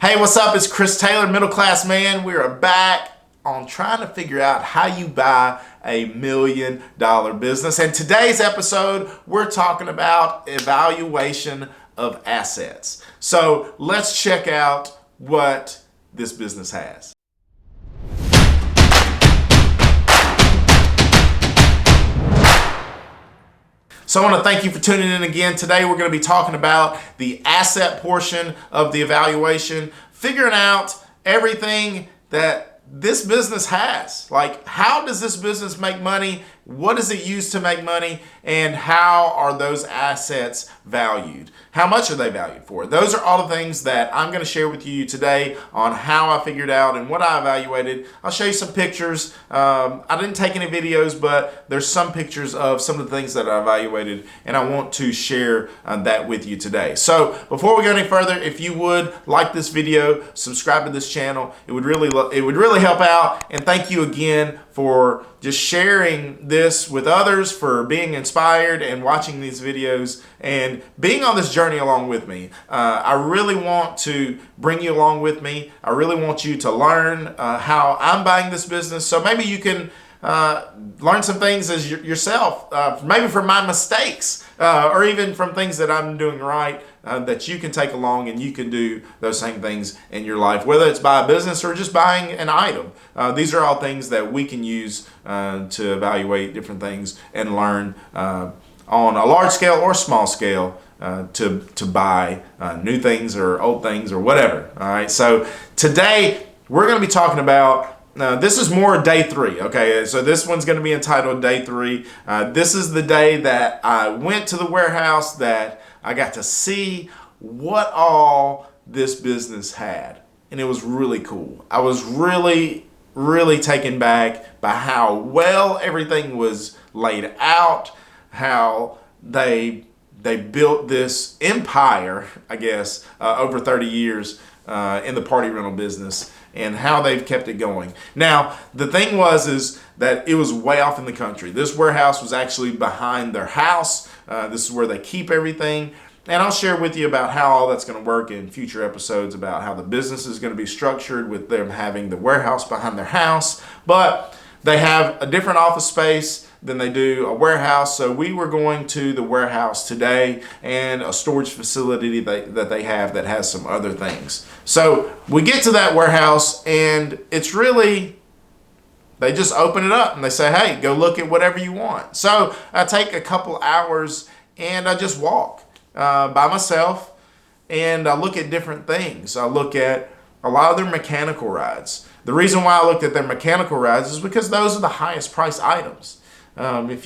Hey, what's up? It's Chris Taylor, Middle Class Man. We are back on trying to figure out how you buy a $1 million business. And today's episode, we're talking about evaluation of assets. So let's check out what this business has. So I want to thank you for tuning in again. Today we're going to be talking about the asset portion of the evaluation, figuring out everything that this business has. Like, how does this business make money? What does it use to make money? And how are those assets valued? How much are they valued for? Those are all the things that I'm going to share with you today on how I figured out and what I evaluated. I'll show you some pictures. I didn't take any videos, but there's some pictures of some of the things that I evaluated, and I want to share that with you today. So before we go any further, if you would like this video, subscribe to this channel. It would really help out. And thank you again for just sharing this with others, for being inspired and watching these videos and being on this journey along with me. I really want to bring you along with me. I really want you to learn how I'm buying this business. So maybe you can learn some things as yourself, maybe from my mistakes or even from things that I'm doing right, that you can take along and you can do those same things in your life, whether it's buy a business or just buying an item. These are all things that we can use to evaluate different things and learn on a large scale or small scale to buy new things or old things or whatever. All right, so today we're going to be talking about this is more day 3, okay? So this one's going to be entitled Day 3. This is the day that I went to the warehouse, that I got to see what all this business had. And it was really cool. I was really taken back by how well everything was laid out, how they built this empire, I guess, over 30 years in the party rental business, and how they've kept it going. Now, the thing is that it was way off in the country. This warehouse was actually behind their house. This is where they keep everything. And I'll share with you about how all that's going to work in future episodes, about how the business is going to be structured with them having the warehouse behind their house. But they have a different office space than they do a warehouse. So we were going to the warehouse today and a storage facility that they have that has some other things. So we get to that warehouse and it's really, they just open it up and they say, hey, go look at whatever you want. So I take a couple hours and I just walk by myself and I look at different things. I look at a lot of their mechanical rides. The reason why I looked at their mechanical rides is because those are the highest price items. If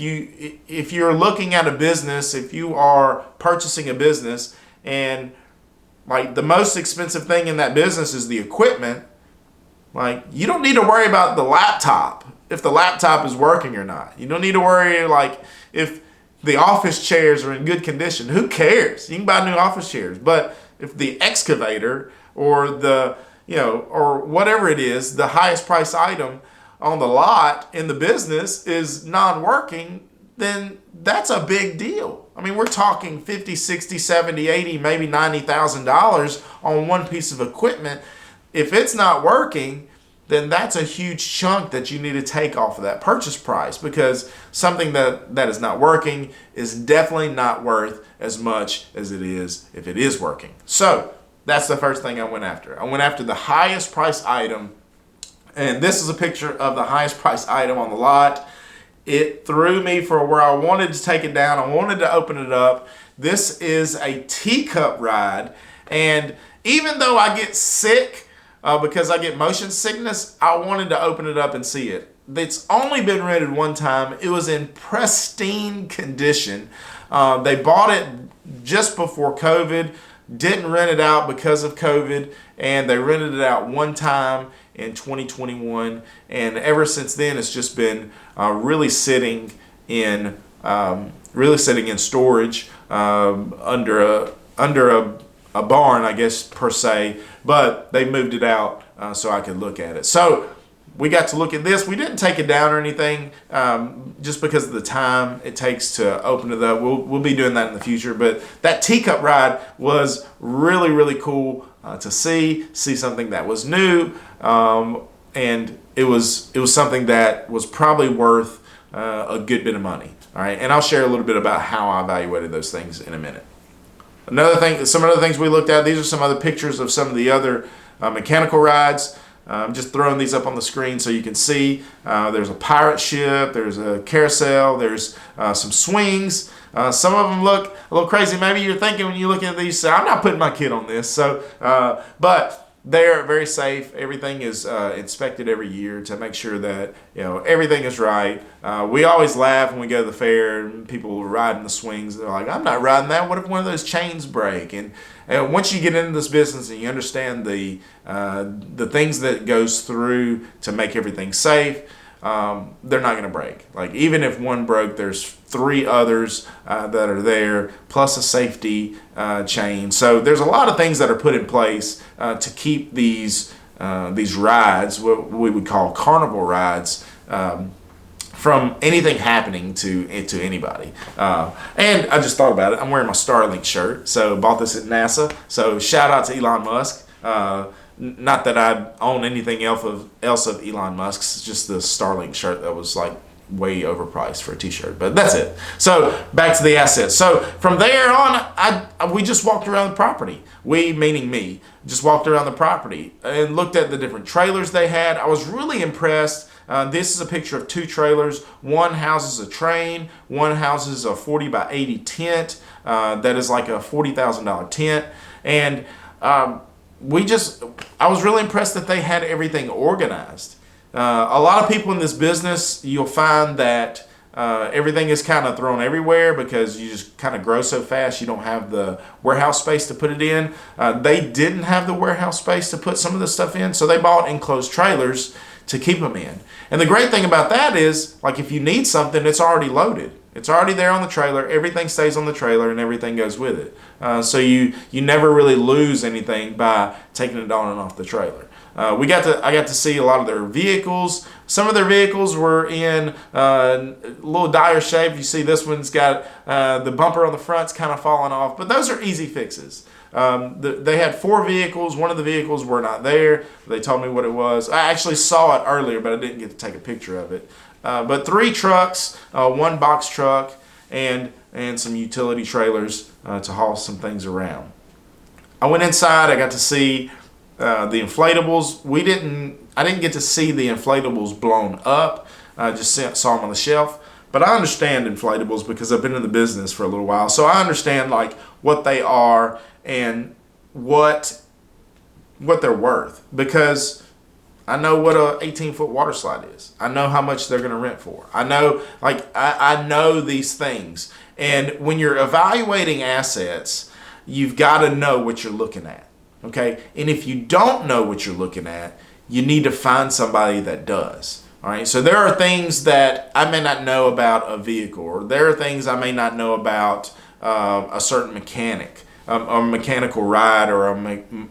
you're looking at a business, if you are purchasing a business and like the most expensive thing in that business is the equipment, like you don't need to worry about the laptop, if the laptop is working or not. You don't need to worry like if the office chairs are in good condition. Who cares? You can buy new office chairs. But if the excavator or the, or whatever it is, the highest price item on the lot in the business is non-working, then that's a big deal. I mean, we're talking 50, 60, 70, 80, maybe $90,000 on one piece of equipment. If it's not working, then that's a huge chunk that you need to take off of that purchase price, because something that is not working is definitely not worth as much as it is if it is working. So that's the first thing I went after. I went after the highest price item. And this is a picture of the highest price item on the lot. It threw me for where I wanted to take it down. I wanted to open it up. This is a teacup ride. And even though I get sick because I get motion sickness, I wanted to open it up and see it. It's only been rented one time. It was in pristine condition. They bought it just before COVID, didn't rent it out because of COVID, and they rented it out one time in 2021, and ever since then it's just been really sitting in storage under a barn, I guess, per se. But they moved it out so I could look at it. So we got to look at this. We didn't take it down or anything, just because of the time it takes to open it up. We'll be doing that in the future. But that teacup ride was really, really cool. to see something that was new, and it was something that was probably worth a good bit of money. All right, and I'll share a little bit about how I evaluated those things in a minute. Some other things we looked at. These are some other pictures of some of the other mechanical rides. I'm just throwing these up on the screen so you can see. There's a pirate ship, there's a carousel, there's some swings. Some of them look a little crazy. Maybe you're thinking when you look at these, I'm not putting my kid on this. So, but they're very safe. Everything is inspected every year to make sure that everything is right. We always laugh when we go to the fair and people riding the swings. They're like, "I'm not riding that. What if one of those chains break?" And once you get into this business and you understand the things that goes through to make everything safe, they're not going to break. Like even if one broke, there's 3 others that are there, plus a safety chain. So there's a lot of things that are put in place to keep these rides, what we would call carnival rides, from anything happening to anybody. And I just thought about it. I'm wearing my Starlink shirt, so bought this at NASA. So shout out to Elon Musk. Not that I own anything else of Elon Musk's, it's just the Starlink shirt that was like way overpriced for a t-shirt, but that's it. So back to the assets. So from there on, we just walked around the property. We, meaning me, just walked around the property and looked at the different trailers they had. I was really impressed. This is a picture of 2 trailers. One houses a train. One houses a 40 by 80 tent. That is like a $40,000 tent. And I was really impressed that they had everything organized. A lot of people in this business, you'll find that everything is kind of thrown everywhere because you just kind of grow so fast you don't have the warehouse space to put it in. They didn't have the warehouse space to put some of this stuff in, so they bought enclosed trailers to keep them in. And the great thing about that is, like, if you need something, it's already loaded. It's already there on the trailer. Everything stays on the trailer and everything goes with it. So you never really lose anything by taking it on and off the trailer. I got to see a lot of their vehicles. Some of their vehicles were in a little dire shape. You see this one's got the bumper on the front's kind of falling off, but those are easy fixes. They had 4 vehicles. One of the vehicles were not there. They told me what it was. I actually saw it earlier, but I didn't get to take a picture of it. But 3 trucks, 1 box truck, and some utility trailers to haul some things around. I went inside. I got to see the inflatables. I didn't get to see the inflatables blown up. I just saw them on the shelf. But I understand inflatables because I've been in the business for a little while. So I understand like what they are and what they're worth, because I know what a 18-foot water slide is. I know how much they're going to rent for. I know, I know these things. And when you're evaluating assets, you've got to know what you're looking at. Okay? And if you don't know what you're looking at, you need to find somebody that does. All right? So there are things that I may not know about a vehicle, or there are things I may not know about a certain mechanic, a mechanical ride, or a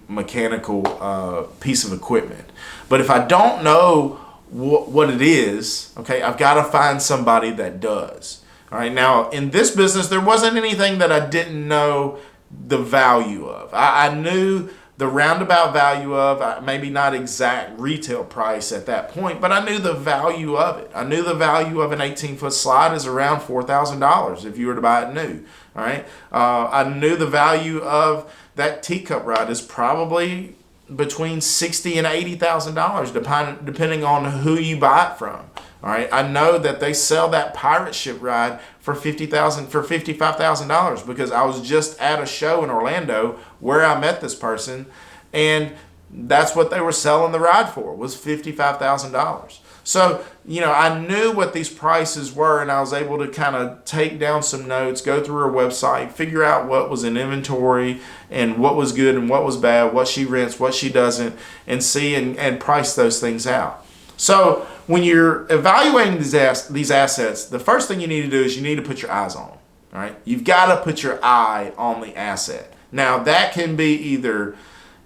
mechanical piece of equipment. But if I don't know what it is, okay, I've got to find somebody that does. All right. Now, in this business, there wasn't anything that I didn't know the value of. I knew the roundabout value of, maybe not exact retail price at that point, but I knew the value of it. I knew the value of an 18-foot slide is around $4,000 if you were to buy it new. All right. I knew the value of that teacup ride is probably between $60,000 and $80,000, depending on who you buy it from. All right. I know that they sell that pirate ship ride for $55,000 because I was just at a show in Orlando where I met this person, and that's what they were selling the ride for, was $55,000. So, I knew what these prices were, and I was able to kind of take down some notes, go through her website, figure out what was in inventory and what was good and what was bad, what she rents, what she doesn't, and see and price those things out. So when you're evaluating these assets, the first thing you need to do is you need to put your eyes on them. All right? You've got to put your eye on the asset. Now, that can be either,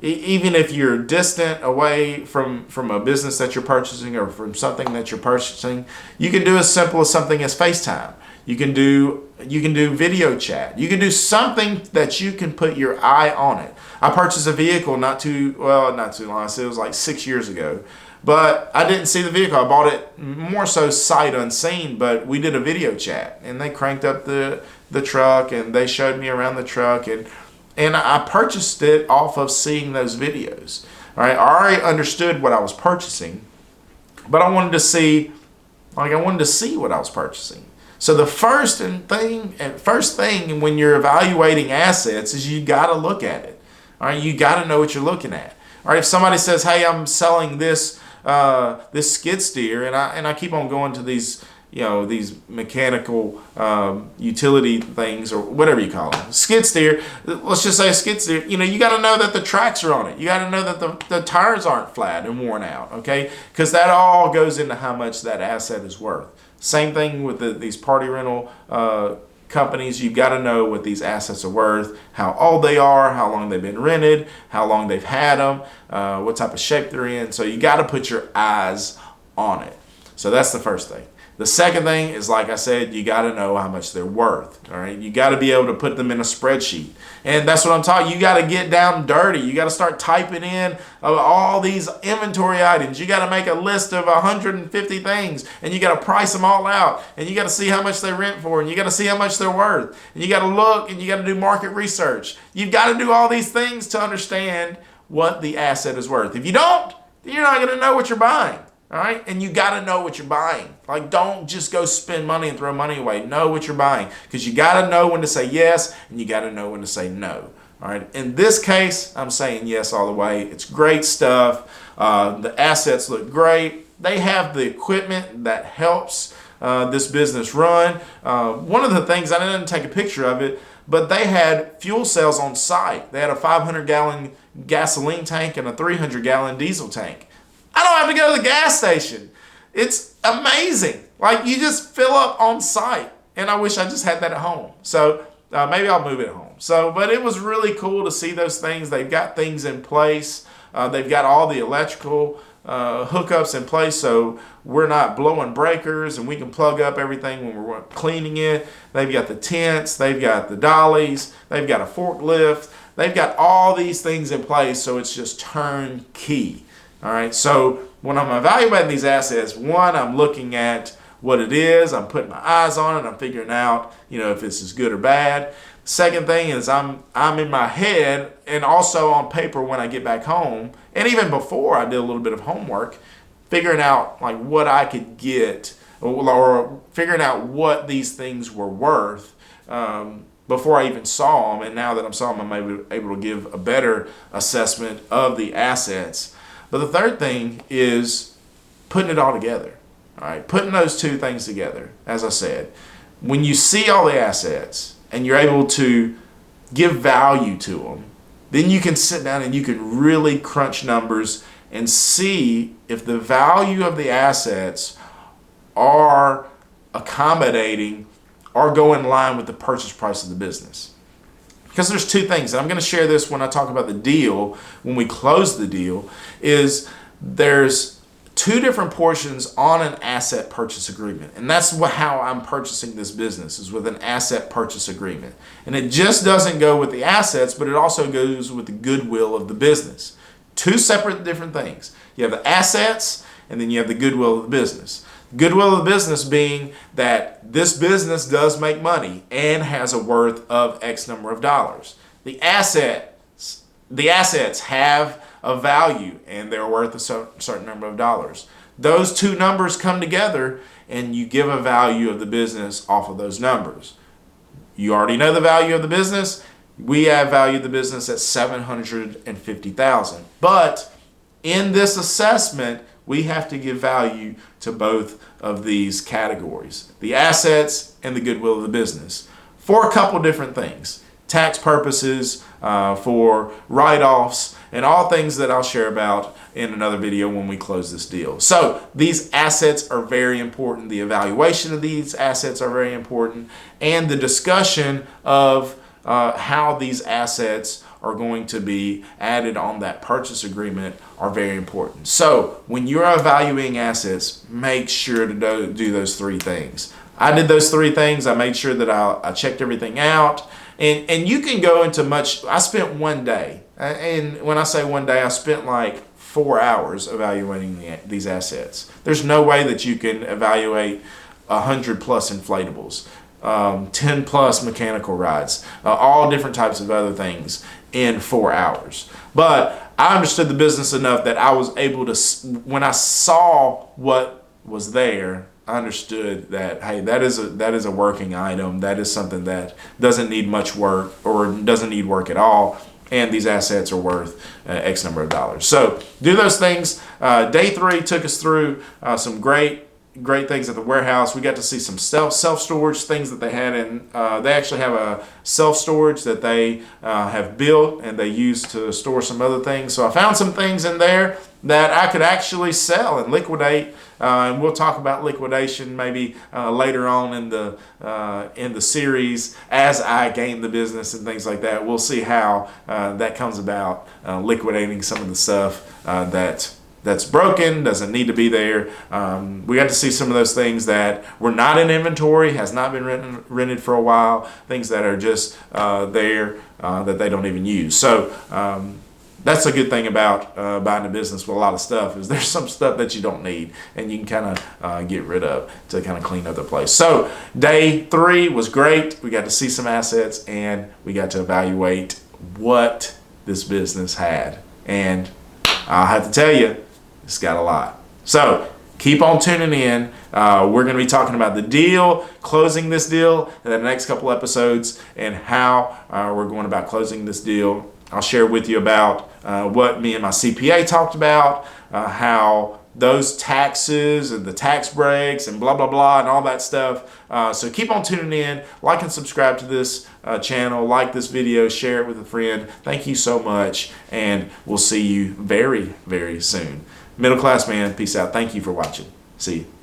even if you're distant away from a business that you're purchasing or from something that you're purchasing, you can do as simple as something as FaceTime. You can do video chat. You can do something that you can put your eye on it. I purchased a vehicle not too long. I said it was like 6 years ago. But I didn't see the vehicle. I bought it more so sight unseen, but we did a video chat and they cranked up the truck and they showed me around the truck and I purchased it off of seeing those videos. All right, I already understood what I was purchasing, but I wanted to see what I was purchasing. So the first thing when you're evaluating assets is you got to look at it. All right, you got to know what you're looking at. All right, if somebody says, "Hey, I'm selling this skid steer," and I keep on going to these these mechanical utility things or whatever you call them, skid steer. Let's just say a skid steer. You got to know that the tracks are on it. You got to know that the tires aren't flat and worn out. Okay, because that all goes into how much that asset is worth. Same thing with these party rental companies. You've got to know what these assets are worth, how old they are, how long they've been rented, how long they've had them, what type of shape they're in. So you got to put your eyes on it. So that's the first thing. The second thing is, like I said, you got to know how much they're worth. All right, you got to be able to put them in a spreadsheet, and that's what I'm talking. You got to get down dirty. You got to start typing in all these inventory items. You got to make a list of 150 things, and you got to price them all out, and you got to see how much they rent for, and you got to see how much they're worth, and you got to look, and you got to do market research. You've got to do all these things to understand what the asset is worth. If you don't, then you're not going to know what you're buying. All right, and you got to know what you're buying. Like, don't just go spend money and throw money away. Know what you're buying, because you got to know when to say yes and you got to know when to say no. All right, in this case, I'm saying yes all the way. It's great stuff. The assets look great. They have the equipment that helps this business run. One of the things, I didn't take a picture of it, but they had fuel cells on site. They had a 500-gallon gasoline tank and a 300-gallon diesel tank. I don't have to go to the gas station. It's amazing. Like, you just fill up on site. And I wish I just had that at home. So maybe I'll move it home. But it was really cool to see those things. They've got things in place. They've got all the electrical hookups in place, so we're not blowing breakers, and we can plug up everything when we're cleaning it. They've got the tents. They've got the dollies. They've got a forklift. They've got all these things in place, so it's just turnkey. All right, so when I'm evaluating these assets, one, I'm looking at what it is. I'm putting my eyes on it. I'm figuring out, if this is good or bad. Second thing is I'm in my head and also on paper when I get back home, and even before I did a little bit of homework, figuring out like what I could get or figuring out what these things were worth before I even saw them. And now that I'm saw them, I'm able to give a better assessment of the assets. But the third thing is putting it all together. All right, putting those two things together. As I said, when you see all the assets and you're able to give value to them, then you can sit down and you can really crunch numbers and see if the value of the assets are accommodating or go in line with the purchase price of the business. Because there's two things, and I'm going to share this when I talk about the deal, when we close the deal, is there's two different portions on an asset purchase agreement. And that's how I'm purchasing this business, is with an asset purchase agreement. And it just doesn't go with the assets, but it also goes with the goodwill of the business. Two separate different things. You have the assets, and then you have the goodwill of the business. Goodwill of the business being that this business does make money and has a worth of X number of dollars. The assets have a value and they're worth a certain number of dollars. Those two numbers come together and you give a value of the business off of those numbers. You already know the value of the business. We have valued the business at $750,000. But in this assessment, we have to give value to both of these categories, the assets and the goodwill of the business, for a couple different things. Tax purposes, for write-offs, and all things that I'll share about in another video when we close this deal. So these assets are very important. The evaluation of these assets are very important, and the discussion of how these assets are going to be added on that purchase agreement are very important. So when you're evaluating assets, make sure to do those three things. I did those 3 things. I made sure that I checked everything out. And you can go into I spent one day. And when I say one day, I spent like 4 hours evaluating these assets. There's no way that you can evaluate 100 plus inflatables, 10 plus mechanical rides, all different types of other things in 4 hours. But I understood the business enough that I was able to, when I saw what was there, I understood that, hey, that is a working item. That is something that doesn't need much work or doesn't need work at all. And these assets are worth X number of dollars. So do those things. Day 3 took us through some great things at the warehouse. We got to see some self-storage things that they had in. They actually have a self-storage that they have built and they use to store some other things. So I found some things in there that I could actually sell and liquidate. And we'll talk about liquidation maybe later on in the series as I gain the business and things like that. We'll see how that comes about, liquidating some of the stuff that's broken, doesn't need to be there. We got to see some of those things that were not in inventory, has not been rented for a while, things that are just there that they don't even use. So that's a good thing about buying a business with a lot of stuff, is there's some stuff that you don't need and you can kind of get rid of to kind of clean up the place. So day 3 was great. We got to see some assets and we got to evaluate what this business had. And I'll have to tell you, it's got a lot. So keep on tuning in. We're going to be talking about the deal, closing this deal in the next couple episodes, and how we're going about closing this deal. I'll share with you about what me and my CPA talked about, how those taxes and the tax breaks and blah, blah, blah, and all that stuff. So keep on tuning in. Like and subscribe to this channel. Like this video. Share it with a friend. Thank you so much. And we'll see you very, very soon. Middle Class Man, peace out. Thank you for watching. See you.